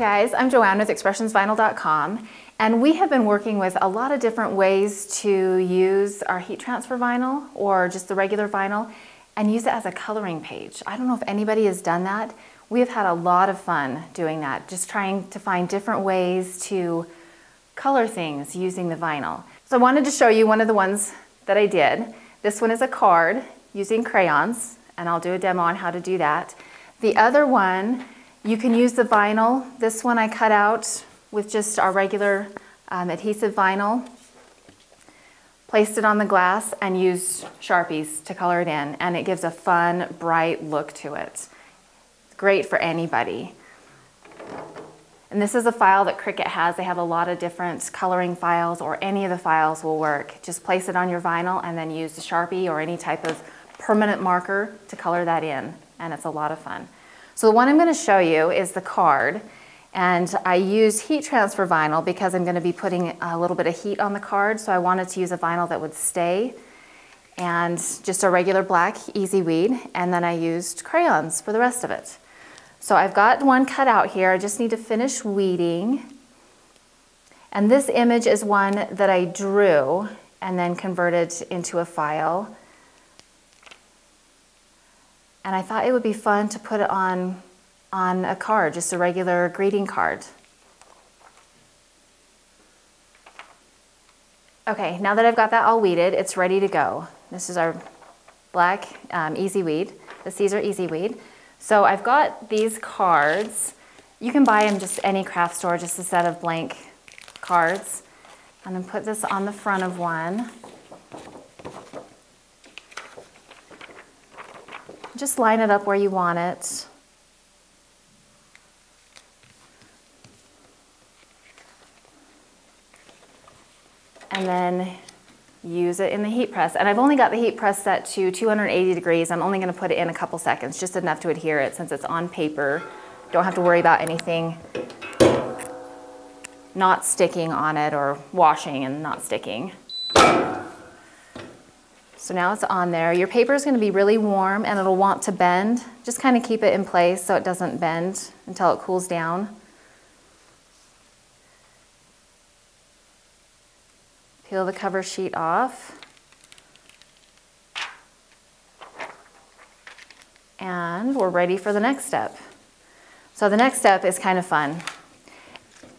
guys, I'm JoAnn with expressionsvinyl.com, and we have been working with a lot of different ways to use our heat transfer vinyl or just the regular vinyl and use it as a coloring page. I don't know if anybody has done that. We have had a lot of fun doing that, just trying to find different ways to color things using the vinyl. So I wanted to show you one of the ones that I did. This one is a card using crayons, and I'll do a demo on how to do that. The other one, you can use the vinyl. This one I cut out with just our regular adhesive vinyl, placed it on the glass, and used Sharpies to color it in, and it gives a fun, bright look to it. It's great for anybody. And this is a file that Cricut has. They have a lot of different coloring files, or any of the files will work. Just place it on your vinyl and then use the Sharpie or any type of permanent marker to color that in, and it's a lot of fun. So the one I'm going to show you is the card, and I use heat transfer vinyl because I'm going to be putting a little bit of heat on the card, so I wanted to use a vinyl that would stay, and just a regular black Easyweed, and then I used crayons for the rest of it. So I've got one cut out here. I just need to finish weeding, and this image is one that I drew and then converted into a file. And I thought it would be fun to put it on a card, just a regular greeting card. Okay, now that I've got that all weeded, it's ready to go. This is our black Easyweed, the Siser Easyweed. So I've got these cards. You can buy them just any craft store, just a set of blank cards. And then put this on the front of one. Just line it up where you want it. And then use it in the heat press. And I've only got the heat press set to 280 degrees. I'm only going to put it in a couple seconds, just enough to adhere it since it's on paper. Don't have to worry about anything not sticking on it or washing and not sticking. So now it's on there. Your paper is going to be really warm and it'll want to bend. Just kind of keep it in place so it doesn't bend until it cools down. Peel the cover sheet off. And we're ready for the next step. So the next step is kind of fun.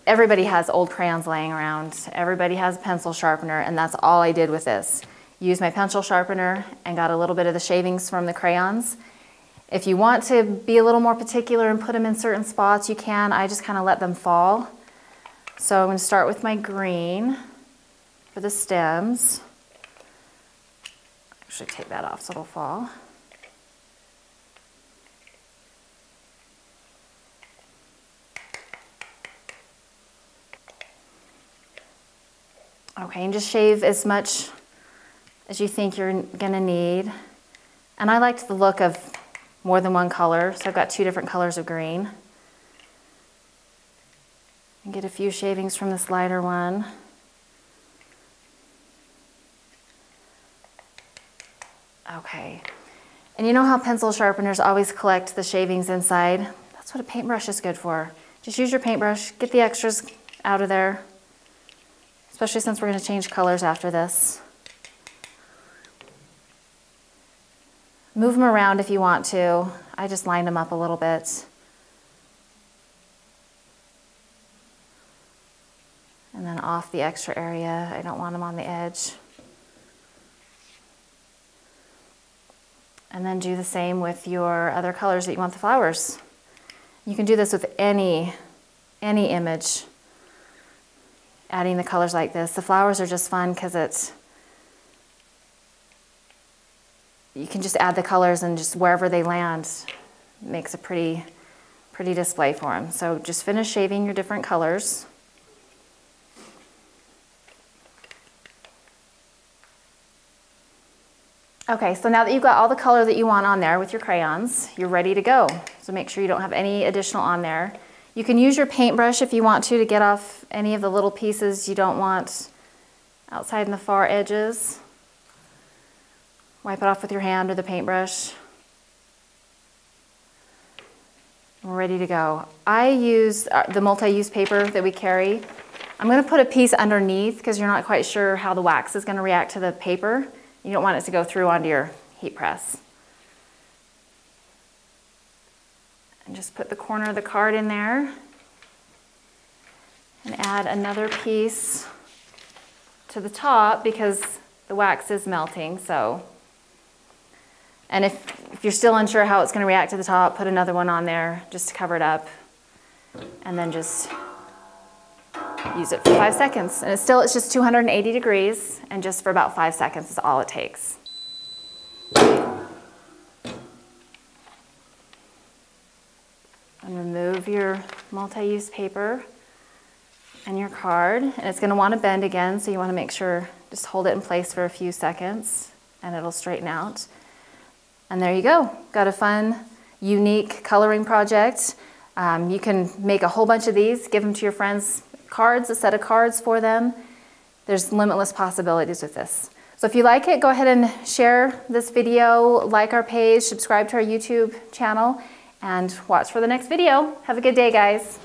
Everybody has old crayons laying around. Everybody has a pencil sharpener, and that's all I did with this. Use my pencil sharpener and got a little bit of the shavings from the crayons. If you want to be a little more particular and put them in certain spots, you can. I just kind of let them fall. So I'm going to start with my green for the stems. Actually take that off so it'll fall. Okay, and just shave as much as you think you're gonna need. And I liked the look of more than one color, so I've got 2 different colors of green. And get a few shavings from this lighter one. Okay, and you know how pencil sharpeners always collect the shavings inside? That's what a paintbrush is good for. Just use your paintbrush, get the extras out of there, especially since we're gonna change colors after this. Move them around if you want to. I just lined them up a little bit. And then off the extra area. I don't want them on the edge. And then do the same with your other colors that you want the flowers. You can do this with any image. Adding the colors like this. The flowers are just fun because you can just add the colors and just wherever they land, it makes a pretty display for them. So just finish shaving your different colors. Okay, so now that you've got all the color that you want on there with your crayons, you're ready to go. So make sure you don't have any additional on there. You can use your paintbrush if you want to get off any of the little pieces you don't want outside in the far edges. Wipe it off with your hand or the paintbrush. We're ready to go. I use the multi-use paper that we carry. I'm going to put a piece underneath because you're not quite sure how the wax is going to react to the paper. You don't want it to go through onto your heat press. And just put the corner of the card in there and add another piece to the top because the wax is melting. And if you're still unsure how it's going to react to the top, put another one on there just to cover it up, and then just use it for 5 seconds. And it's just 280 degrees, and just for about 5 seconds is all it takes. And remove your multi-use paper and your card, and it's going to want to bend again, so you want to make sure, just hold it in place for a few seconds and it'll straighten out. And there you go. Got a fun, unique coloring project. You can make a whole bunch of these, give them to your friends, cards, a set of cards for them. There's limitless possibilities with this. So if you like it, go ahead and share this video, like our page, subscribe to our YouTube channel, and watch for the next video. Have a good day, guys.